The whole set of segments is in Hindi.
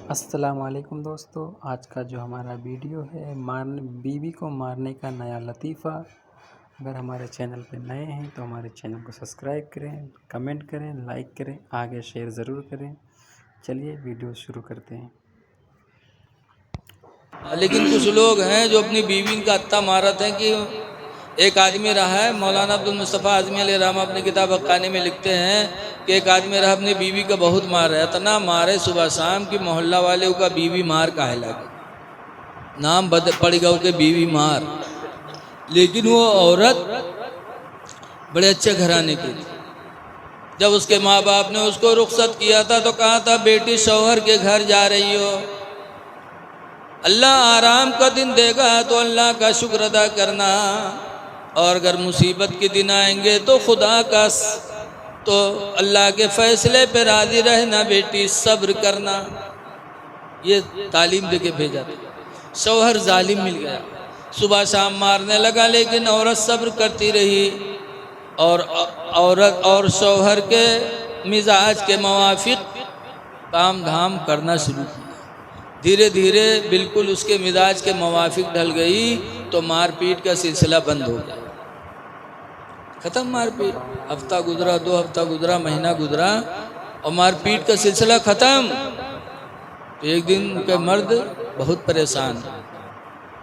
अस्सलाम वालेकुम दोस्तों। आज का जो हमारा वीडियो है बीवी को मारने का नया लतीफ़ा। अगर हमारे चैनल पे नए हैं तो हमारे चैनल को सब्सक्राइब करें, कमेंट करें, लाइक करें, आगे शेयर ज़रूर करें। चलिए वीडियो शुरू करते हैं। लेकिन कुछ लोग हैं जो अपनी बीवी का अत्ता मारत हैं कि एक आदमी रहा है। मौलाना अब्दुल मुस्तफ़ा आज़मी अलैहिर्रहमा अपनी किताब हक़ानी में लिखते हैं कि एक आदमी रहा, अपनी बीवी का बहुत मार रहा है, इतना मारे सुबह शाम कि मोहल्ला वाले का बीवी मार काहे लगे, नाम पड़ गया के बीवी मार। लेकिन वो औरत बड़े अच्छे घराने की थी। जब उसके माँ बाप ने उसको रुखसत किया था तो कहा था, बेटी शौहर के घर जा रही हो, अल्लाह आराम का दिन देगा तो अल्लाह का शुक्र अदा करना, और अगर मुसीबत के दिन आएंगे तो खुदा का तो अल्लाह के फैसले पे राजी रहना, बेटी सब्र करना। ये तालीम देके भेजा था। शौहर जालिम मिल गया, सुबह शाम मारने लगा, लेकिन औरत सब्र करती रही और औरत और शौहर के मिजाज के मुवाफिक काम धाम करना शुरू किया। धीरे धीरे बिल्कुल उसके मिजाज के मुवाफिक ढल गई तो मारपीट का सिलसिला बंद हो गया, खत्म मारपीट। हफ्ता गुजरा, 2 हफ्ता गुजरा, महीना गुजरा और मारपीट का सिलसिला खत्म। तो एक दिन के मर्द बहुत परेशान,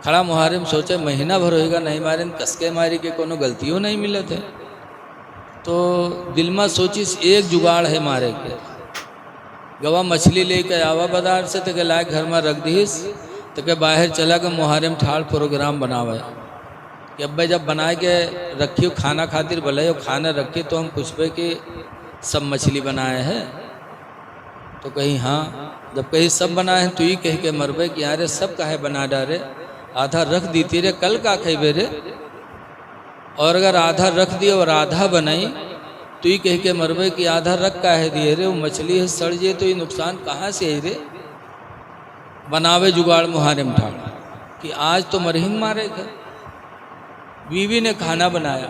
खड़ा मुहारिम सोचे महीना भर होएगा नहीं मारे, कसके मारी के कोनो गलतियों नहीं मिले थे। तो दिल में सोची एक जुगाड़ है मारे के, गवा मछली लेके आवा बाजार से, तो के लायक घर में रख दीस, तो के बाहर चला के मुहारिम ठाड़ प्रोग्राम बनावे कि अब भाई जब बनाए के रखियो खाना खातिर भले हो, खाना रखी तो हम पुष्पे की सब मछली बनाए हैं। तो कहीं हाँ, जब कहीं सब बनाए हैं तो ही कह के मरबे कि यारे सब काहे बना डारे, आधा रख दी थी रे, कल का खेबे रे। और अगर आधा रख दिए और आधा बनाई तो ही कह के मरबे कि आधा रख का है दिए रे, वो मछली है सड़ जाए तो ये नुकसान कहाँ से है रे। बनावे जुगाड़ मुहारिम ठाड़ कि आज तो मरहिन मारेगा। बीवी ने खाना बनाया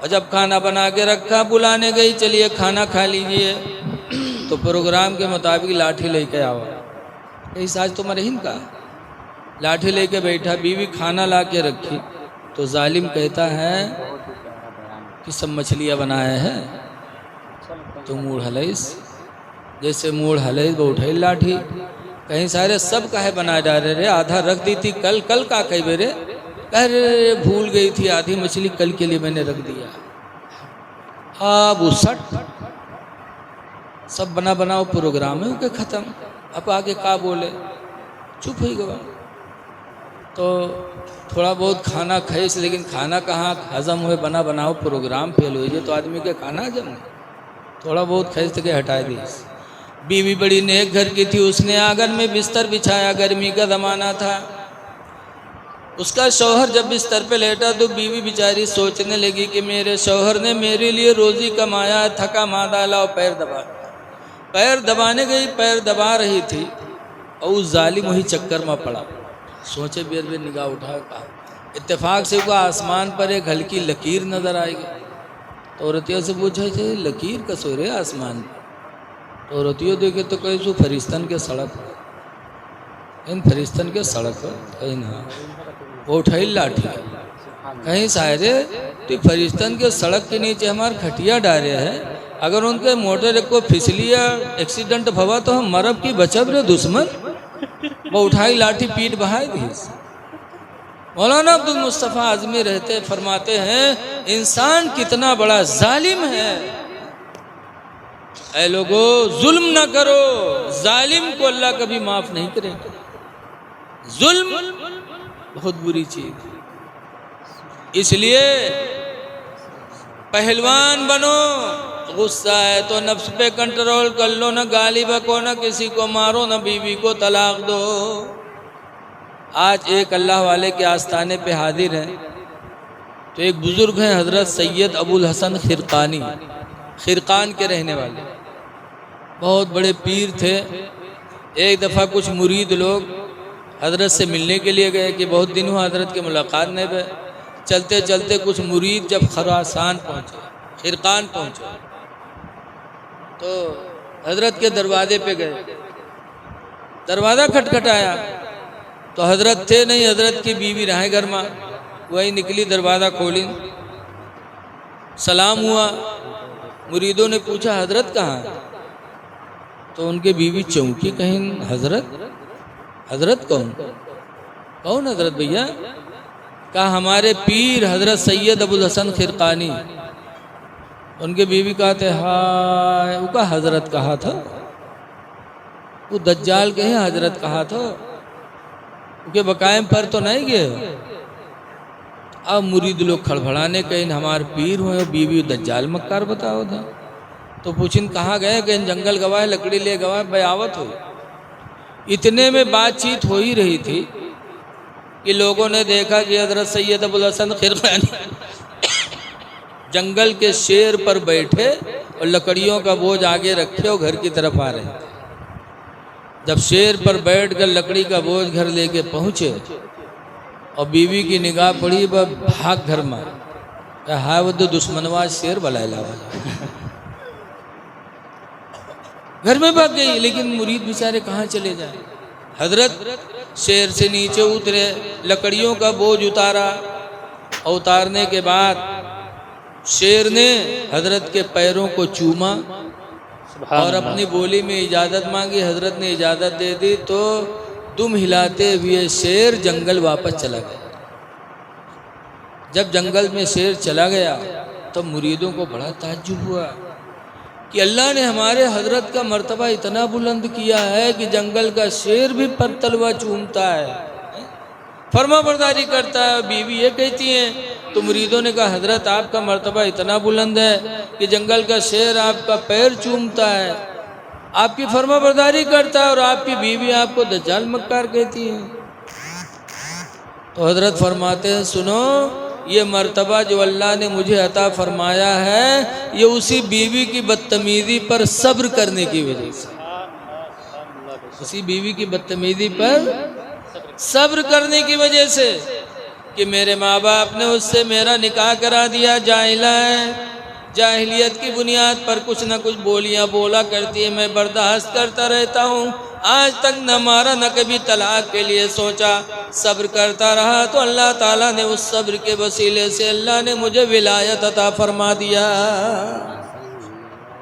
और जब खाना बना के रखा, बुलाने गई, चलिए खाना खा लीजिए, तो प्रोग्राम के मुताबिक लाठी लेके आवा। इस आज तो मरहिन का लाठी लेके बैठा, बीवी खाना ला के रखी तो जालिम कहता है कि सब मछलियाँ बनाए हैं, तो मूड हलैस, जैसे मूड हलैस वो उठे लाठी, कहीं सारे सब काहे बना डाले रे, आधा रख दी थी कल, कल का कहे बेरे, अरे भूल गई थी आधी मछली कल के लिए मैंने रख दिया। अब उसट सब बना बनाओ प्रोग्राम है के खत्म, अब आगे का बोले, चुप हो गया। तो थोड़ा बहुत खाना खाइस, लेकिन खाना कहाँ हजम हुए, बना बनाओ प्रोग्राम फेल हो जाए तो आदमी के खाना हजम नहीं, थोड़ा बहुत खाइस के हटा दी। बीवी बड़ी नेक घर की थी, उसने आंगन में बिस्तर बिछाया, गर्मी का ज़माना था। उसका शौहर जब बिस्तर पे लेटा तो बीवी बेचारी सोचने लगी कि मेरे शौहर ने मेरे लिए रोज़ी कमाया, थका मादा लाओ पैर दबा। पैर दबाने गई, पैर दबा रही थी और उस जालिम वही चक्कर में पड़ा। सोचे बेर बेर निगाह उठा, कहा इत्तेफाक से उसका आसमान पर एक हल्की लकीर नजर आएगी। तो औरतियों से पूछा थे लकीर कसो रे आसमान पर, तो औरतियों देखे तो कहीं सो फरिश्तन के सड़क, इन फरिश्तन के सड़क कहीं ना, वो उठाई लाठी कहीं सारे तो फरिश्तन के सड़क के नीचे हमारे खटिया डाले हैं, अगर उनके मोटर को फिसलिया एक्सीडेंट भवा तो हम मरब की बचब रे दुश्मन। वो उठाई लाठी पीठ बहाई दी। मौलाना अब्दुल मुस्तफ़ा आज़मी रहते फरमाते हैं, इंसान कितना बड़ा जालिम है। ऐ लोगो जुल्म ना करो, जालिम को अल्लाह कभी माफ नहीं करेगा। जुल्म बहुत बुरी चीज, इसलिए पहलवान बनो, गुस्सा है तो नफ्स पे कंट्रोल कर लो, न गाली बको, न किसी को मारो, न बीवी को तलाक दो। आज एक अल्लाह वाले के आस्थाने पे हाजिर हैं, तो एक बुजुर्ग हैं हजरत सैयद अबुल हसन खिरकानी, खिरकान के रहने वाले, बहुत बड़े पीर थे। एक दफ़ा कुछ मुरीद लोग हजरत से मिलने के लिए गए कि बहुत दिन हुआ हजरत की मुलाकात नहीं हुई। चलते चलते कुछ मुरीद जब खरासान पहुँचे, खिरकान पहुँचे, तो हजरत के दरवाजे पे गए दरवाज़ा खटखटाया तो हजरत थे नहीं, हजरत की बीवी रहे घर में। वही निकली, दरवाज़ा खोली, सलाम हुआ। मुरीदों ने पूछा हजरत कहाँ है? तो उनके बीवी चौंकी, कहीं हजरत? हजरत कौन? कौन हजरत भैया? कहा हमारे पीर हजरत सैयद अबुल हसन खिरकानी। उनके बीवी कहते हाय, उसका हजरत कहा था, वो दज्जाल के हैं हजरत कहा था, उनके बकायम पर तो नहीं गए। अब मुरीद लोग खड़बड़ाने, कहीं हमारे पीर हुए, बीवी दज्जाल मक्कार बताओ था। तो पूछिन कहाँ गए? कहीं जंगल गवाए, लकड़ी ले गवाए, बयावत हो। इतने में बातचीत हो ही रही थी कि लोगों ने देखा कि हजरत सैयद अबुल हसन खिरकानी जंगल के शेर पर बैठे और लकड़ियों का बोझ आगे रखे और घर की तरफ आ रहे थे। जब शेर पर बैठकर लकड़ी का बोझ घर लेके पहुंचे और बीवी की निगाह पड़ी, वह भाग घर में, हाय वो तो दुश्मनवा शेर बलाए लावा। घर में भाग गई, लेकिन मुरीद बेचारे कहाँ चले जाए। हजरत शेर से नीचे उतरे, लकड़ियों का बोझ उतारा और उतारने के बाद शेर ने हजरत के पैरों को चूमा और अपनी बोली में इजाज़त मांगी। हजरत ने इजाज़त दे दी तो दुम हिलाते हुए शेर जंगल वापस चला गया। जब जंगल में शेर चला गया तो मुरीदों को बड़ा ताज्जुब हुआ कि अल्लाह ने हमारे हजरत का मर्तबा इतना बुलंद किया है कि जंगल का शेर भी पर तलवा चूमता है, फरमा बरदारी करता है। बीवी ये कहती है, तो मुरीदों ने कहा हजरत आपका मर्तबा इतना बुलंद है कि जंगल का शेर आपका पैर चूमता है, आपकी फरमा बरदारी करता है, और आपकी बीवी आपको दज्जाल मक्कार कहती है। तो हजरत फरमाते हैं सुनो, ये मर्तबा जो अल्लाह ने मुझे अता फरमाया है, ये उसी बीवी की बदतमीजी पर सब्र करने की वजह से, उसी बीवी की बदतमीजी पर सब्र करने की वजह से कि मेरे माँ बाप ने उससे मेरा निकाह करा दिया, जाहिला है, जाहिलियत की बुनियाद पर कुछ ना कुछ बोलियां बोला करती है, मैं बर्दाश्त करता रहता हूँ, आज तक न मारा न कभी तलाक के लिए सोचा, सब्र करता रहा। तो अल्लाह ताला ने उस सब्र के वसीले से अल्लाह ने मुझे विलायत अता फरमा दिया।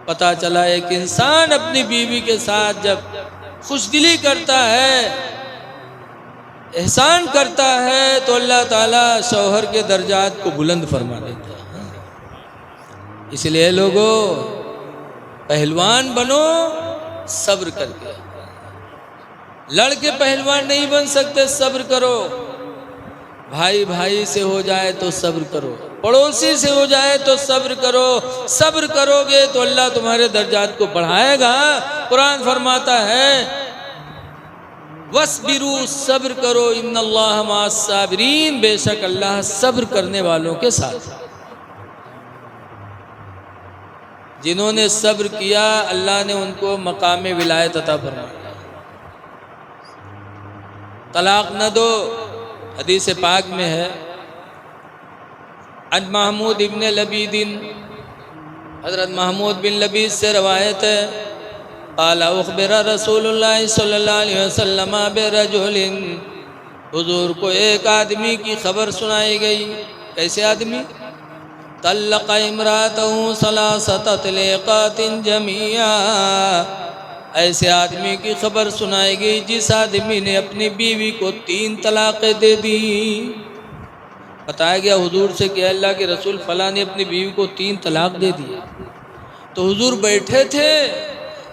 पता चला एक इंसान अपनी बीवी के साथ जब खुशदिली करता है, एहसान करता है, तो अल्लाह ताला शौहर के दर्जात को बुलंद फरमा देता है। इसलिए लोगों, पहलवान बनो सब्र करके, लड़के पहलवान नहीं बन सकते, सब्र करो। भाई भाई से हो जाए तो सब्र करो, पड़ोसी से हो जाए तो सब्र करो। सब्र करोगे तो अल्लाह तुम्हारे दर्जात को बढ़ाएगा। कुरान फरमाता है वस्बिरू, सब्र करो, इन्नल्लाह माअस साबिरीन, बेशक अल्लाह सब्र करने वालों के साथ। जिन्होंने सब्र किया अल्लाह ने उनको मकाम विलायत अता फरमाया। तलाक न दो, हदीस पाक में है, अन महमूद इब्न लबीदिन, हजरत महमूद बिन लबीद से रवायत है, क़ाला उख़बिरा रसूलुल्लाह सल्लल्लाहु अलैहि वसल्लम बिरजुलिन, हुजूर को एक आदमी की खबर सुनाई गई। कैसे आदमी? तल्लक़ इम्राअतहु सलासत तलाक़ातिन जमीआ, ऐसे आदमी की खबर सुनाई गई जिस आदमी ने अपनी बीवी को 3 तलाक़ें दे दी। बताया गया हुजूर से कि अल्लाह के रसूल फलां ने अपनी बीवी को 3 तलाक दे दिया। तो हुजूर बैठे थे,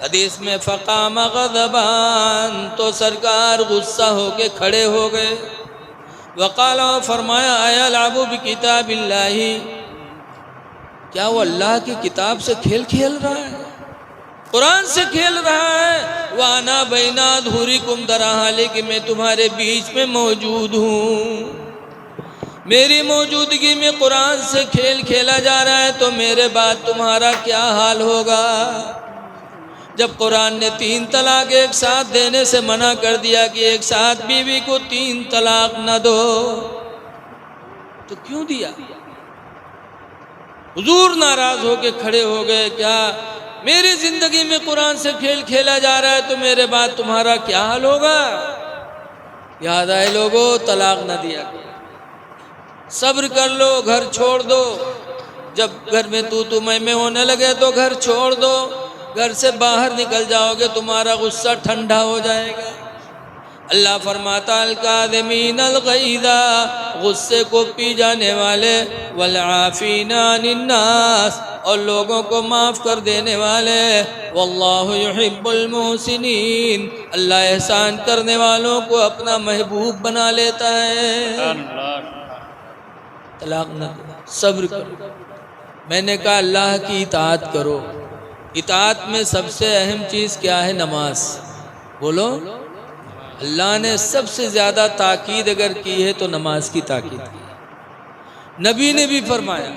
हदीस में फ़क़ाम ग़ज़बान, तो सरकार गुस्सा होके खड़े हो गए। वक़ाला, फरमाया अयलअबु बिकिताबिल्लाहि, क्या वो अल्लाह की किताब से खेल खेल रहा है, कुरान से खेल रहा है? वाना बैना धूरिकुम दराहाले, कि मैं तुम्हारे बीच में मौजूद हूँ, मेरी मौजूदगी में कुरान से खेल खेला जा रहा है, तो मेरे बाद तुम्हारा क्या हाल होगा? जब कुरान ने 3 तलाक एक साथ देने से मना कर दिया कि एक साथ बीवी को 3 तलाक न दो, तो क्यों दिया? हुजूर नाराज होके खड़े हो गए। क्या मेरी जिंदगी में कुरान से खेल खेला जा रहा है तो मेरे बाद तुम्हारा क्या हाल होगा। याद आए लोगों, तलाक न दिया करो, सब्र कर लो, घर छोड़ दो। जब घर में तू मैं होने लगे तो घर छोड़ दो। घर से बाहर निकल जाओगे तुम्हारा गुस्सा ठंडा हो जाएगा। अल्लाह फरमाता अल काज़िमीन अल गैज़ा, गुस्से को पी जाने वाले, वल आफ़ीना अनिन नास, और लोगों को माफ़ कर देने वाले, वल्लाहु युहिब्बुल मुहसिनीन, अल्लाह एहसान करने वालों को अपना महबूब बना लेता है। तलाक न दो, सब्र करो। मैंने कहा अल्लाह की इताअत करो। इताअत में सबसे अहम चीज़ क्या है? नमाज। बोलो, अल्लाह ने सबसे ज़्यादा ताकीद अगर की है तो नमाज की ताकीद की है। नबी ने भी फरमाया,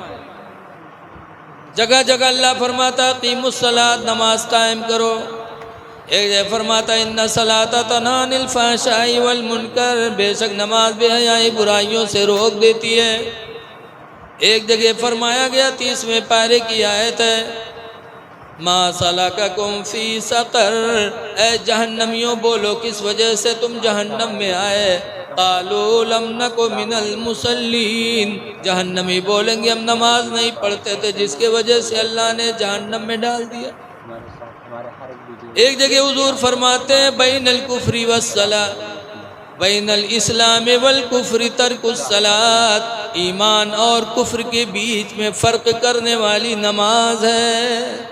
जगह जगह अल्लाह फरमाता कीमुस सलात, नमाज कायम करो। एक जगह फरमाता इन्ना सलाता तन्हा अनिल फ़हशाई वल मुनकर, बेशक नमाज बेहयाई बुराइयों से रोक देती है। एक जगह फरमाया गया 30वें पारे की आयत है, मा सलकाकुम फी सकर, ए जहन्नमियों बोलो किस वजह से तुम जहन्नम में आए। कालू लम नकु मिनल मुसल्लीन, जहन्नमी बोलेंगे हम नमाज नहीं पढ़ते थे जिसके वजह से अल्लाह ने जहन्नम में डाल दिया। एक जगह हुजूर फरमाते हैं बैनल कुफ्री वस्सला, बैनल इस्लाम वल कुफ्री तर्कुस सलात, ईमान और कुफ्र के बीच में फ़र्क करने वाली नमाज है।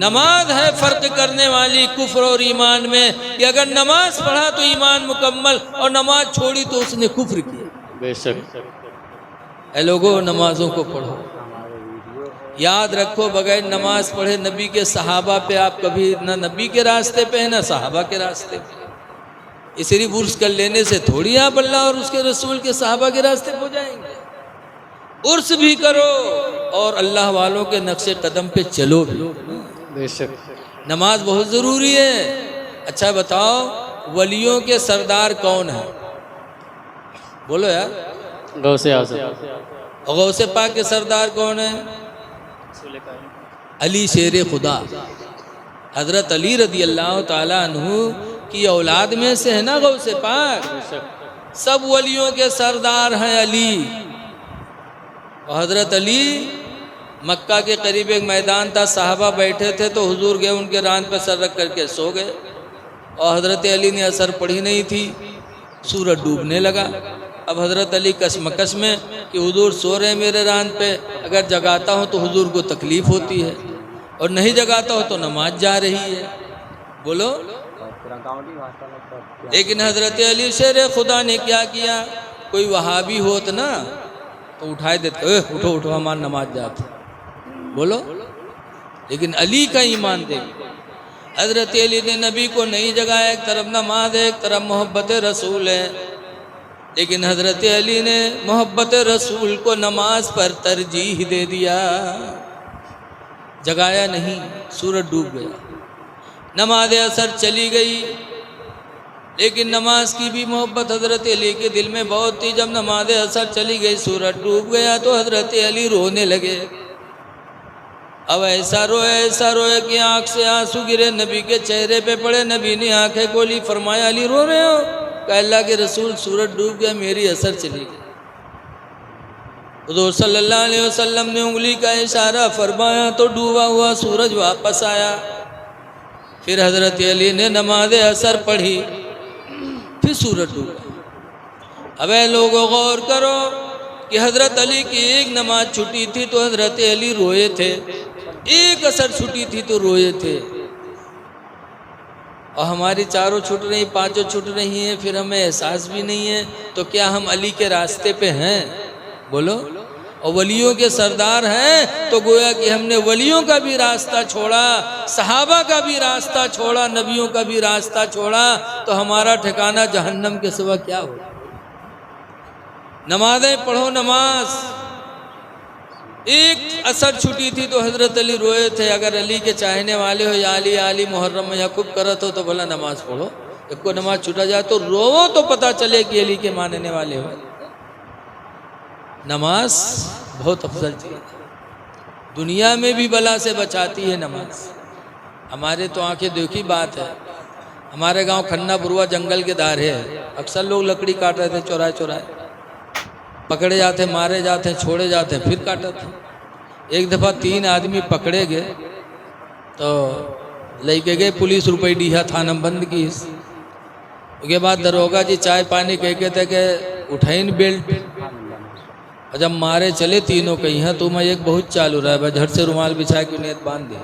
नमाज है फ़र्क करने वाली कुफ्र और ईमान में, कि अगर नमाज पढ़ा तो ईमान मुकम्मल, और नमाज छोड़ी तो उसने कुफ्र किया। बेशक ऐ लोगों, नमाजों को पढ़ो। याद रखो, बगैर नमाज पढ़े नबी के सहाबा पे आप कभी ना नबी के रास्ते पे है ना सहाबा के रास्ते पे। इसलिए उर्स कर लेने से थोड़ी आप अल्लाह और उसके रसूल के सहाबा के रास्ते पे हो जाएंगे। उर्स भी करो और अल्लाह वालों के नक्शे कदम पे चलो भी। बेशक नमाज बहुत ज़रूरी है। अच्छा बताओ, वलियों के सरदार कौन है? बोलो यार। गौसे आज़म। और गौसे पाक के सरदार कौन है? अली शेर खुदा, हजरत अली रदी अल्लाह ताला अन्हु की औलाद में से है ना गौसे पाक। सब वलियों के सरदार हैं अली। और हजरत अली, मक्का के करीब एक मैदान था, साहबा बैठे थे तो हुजूर गए उनके रान पर सर रख करके सो गए। और हजरत अली ने असर पढ़ी नहीं थी, सूरज डूबने लगा। अब हजरत अली कसमकस में कि हुजूर सो रहे हैं मेरे रान पे, अगर जगाता हूँ तो हुजूर को तकलीफ़ होती है, और नहीं जगाता हो तो नमाज जा रही है। बोलो। लेकिन हजरत अली शेर खुदा ने क्या किया? कोई वहाबी होत ना तो उठाए देते, उठो उठो हमारी नमाज जाती। बोलो। लेकिन अली का ईमान देखो, हजरत अली ने नबी को नहीं जगाया। एक तरफ नमाज है, एक तरफ मोहब्बत रसूल है। लेकिन हजरत अली ने मोहब्बत रसूल को नमाज पर तरजीह दे दिया, जगाया नहीं। सूरज डूब गया, नमाज असर चली गई। लेकिन नमाज की भी मोहब्बत हजरत अली के दिल में बहुत थी। जब नमाज असर चली गई, सूरज डूब गया, तो हजरत अली रोने लगे। अब ऐसा रोए कि आँख से आंसू गिरे, नबी के चेहरे पे पड़े। नबी ने आंखें खोली, फरमाया अली रो रहे हो? कहा अल्लाह के रसूल, सूरज डूब गया, मेरी असर चली गई। हुज़ूर सल्लल्लाहु अलैहि वसल्लम ने उंगली का इशारा फरमाया तो डूबा हुआ सूरज वापस आया। फिर हजरत अली ने नमाज असर पढ़ी, फिर सूरज डूबा। अब लोगों गौर करो कि हजरत अली की एक नमाज छुटी थी तो हजरत अली रोए थे, एक असर छुटी थी तो रोए थे। और हमारी चारों छूट रही, पांचों छूट रही हैं, फिर हमें एहसास भी नहीं है। तो क्या हम अली के रास्ते पे हैं? बोलो। और वलियों के सरदार हैं तो गोया कि हमने वलियों का भी रास्ता छोड़ा, सहाबा का भी रास्ता छोड़ा, नबियों का भी रास्ता छोड़ा, तो हमारा ठिकाना जहन्नम के सिवा क्या हो। नमाजें पढ़ो, नमाज। एक असर छुटी थी तो हजरत अली रोए थे। अगर अली के चाहने वाले हो या अली मुहर्रम में या खूब करत हो तो भला नमाज पढ़ो। एक को नमाज छूटा जाए तो रोवो तो पता चले कि अली के मानने वाले हो। नमाज बहुत अफजल चीज़ है। दुनिया में भी बला से बचाती है नमाज। हमारे तो आंखें देखी बात है, हमारे गांव खन्ना बुरुआ जंगल के दार है, अक्सर लोग लकड़ी काट रहे थे चौराहे चौराहे, पकड़े जाते, मारे जाते, छोड़े जाते, फिर काटते। एक दफ़ा 3 आदमी पकड़े गए तो लेके गए पुलिस, रुपये डीहा थाना बंद की। उसके बाद दरोगा जी चाय पानी कह के थे कि उठाइन बेल्ट, और जब मारे चले तीनों कहीं हैं तो मैं एक बहुत चालू रहा है, झट से रुमाल बिछा के उन्हें बांध दी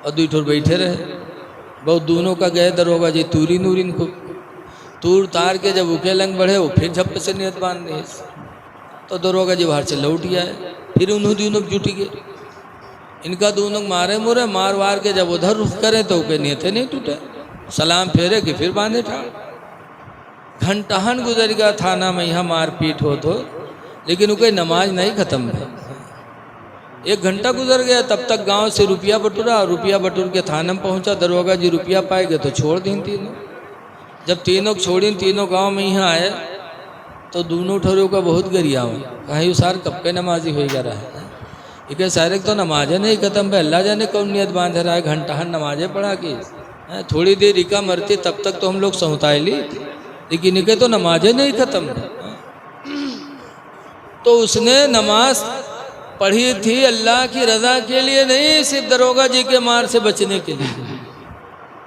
और 2 ठोर बैठे रहे। बहुत दोनों का गए दरोगा जी तूरी नूरिन को तूर तार के जब उके लंग बढ़े वो फिर झप्प से नियत बांध दी। तो दरोगा जी बाहर से लौट गया है, फिर उन्होंने दोनों जुटी गए, इनका दोनों मारे मुरे मार वार के जब उधर रुख करे तो उके नियते नहीं टूटे, सलाम फेरे कि फिर बांधे ठाड़। घंटाहन गुजर गया थाना में, यहाँ मारपीट हो तो, लेकिन उनकी नमाज नहीं खत्म है। 1 घंटा गुजर गया, तब तक गांव से रुपया बटूरा, और रुपया बटूर के थाना में पहुंचा। दरोगा जी रुपया पाए गए तो छोड़ दी तीनों। जब तीनों छोड़ी, तीनों गांव में यहाँ आए तो दोनों ठोरों का बहुत गरिया हूँ, कहा यू सार कब के नमाजी हो जा रहा है। ये सारे तो नमाजें नहीं खत्म भाई, अल्लाह जाने कौन नियत बांध रहा है, घंटाहन नमाजें पढ़ा के थोड़ी देर इका मरती तब तक तो हम लोग सौताए ली, लेकिन इनके तो नमाजें नहीं खत्म। तो उसने नमाज पढ़ी थी अल्लाह की रजा के लिए नहीं, सिर्फ दरोगा जी के मार से बचने के लिए,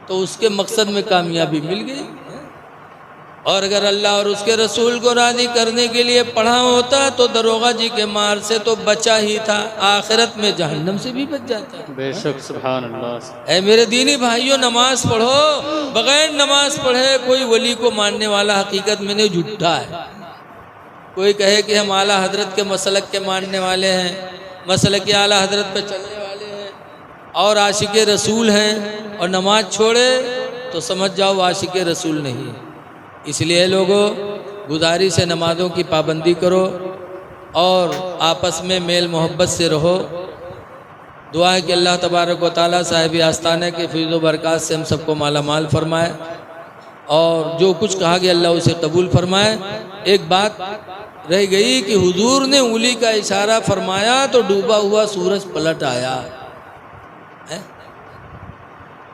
तो उसके मकसद में कामयाबी मिल गई। और अगर अल्लाह और उसके रसूल को राजी करने के लिए पढ़ा होता तो दरोगा जी के मार से तो बचा ही था, आखिरत में जहन्नम से भी बच जाता है। बेशक सुभान अल्लाह। ऐ मेरे दीनी भाइयों, नमाज पढ़ो, बगैर नमाज पढ़े कोई वली को मानने वाला हकीकत में नहीं, झूठा है। कोई कहे कि हम आला हजरत के मसलक के मानने वाले हैं, मसलक के आला हजरत पे चलने वाले हैं और आशिक रसूल हैं, और नमाज छोड़े तो समझ जाओ आशिक रसूल नहीं है। इसलिए लोगों, गुजारिश है नमाज़ों की पाबंदी करो और आपस में मेल मोहब्बत से रहो। दुआ है कि अल्लाह तबारक व तआला साहिब आस्ताने के फैज़ व बरक़ात से हम सबको माला माल फरमाए, और जो कुछ कहा गया अल्लाह उसे कबूल फरमाए। एक बात रह गई कि हुजूर ने उंगली का इशारा फरमाया तो डूबा हुआ सूरज पलट आया है?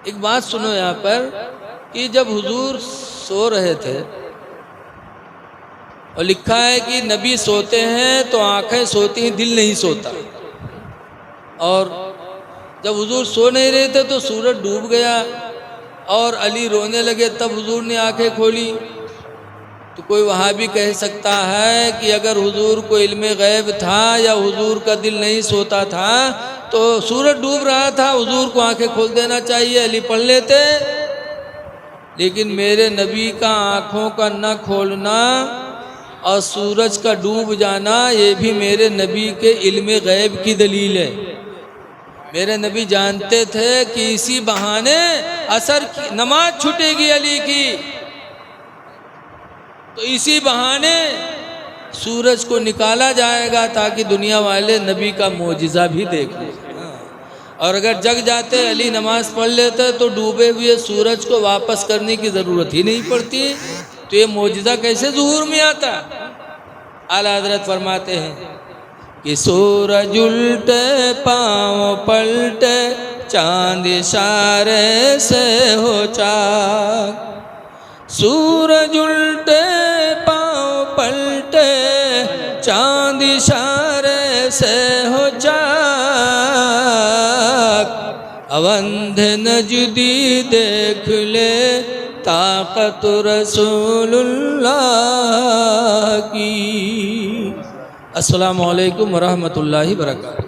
एक बात सुनो यहाँ पर कि जब हुजूर सो रहे थे, और लिखा है कि नबी सोते हैं तो आंखें सोती हैं, दिल नहीं सोता। और जब हुजूर सो नहीं रहे थे तो सूरज डूब गया और अली रोने लगे, तब हुजूर ने आंखें खोली। तो कोई वहाँ भी कह सकता है कि अगर हुजूर को इल्मे गैब था या हुजूर का दिल नहीं सोता था तो सूरज डूब रहा था, हुजूर को आंखें खोल देना चाहिए, अली पढ़ लेते। लेकिन मेरे नबी का आँखों का न खोलना और सूरज का डूब जाना, ये भी मेरे नबी के इल्मे गैब की दलील है। मेरे नबी जानते थे कि इसी बहाने असर की नमाज छूटेगी अली की, तो इसी बहाने सूरज को निकाला जाएगा ताकि दुनिया वाले नबी का मोजिज़ा भी देख लें। और अगर जग जाते अली नमाज पढ़ लेते तो डूबे हुए सूरज को वापस करने की ज़रूरत ही नहीं पड़ती, तो ये मोजिज़ा कैसे ज़ुहूर में आता। आला हज़रत फरमाते हैं कि सूरज उल्टे पाँव पलटे, चांद इशारे से हो चाक। सूरज उल्टे पाँव पलटे, चांद इशारे से हो चाक। अवंध नजदी देख ले ताकत रसूलुल्लाह की। अस्सलामु अलैकुम वरहमतुल्लाहि वबरकातुहू।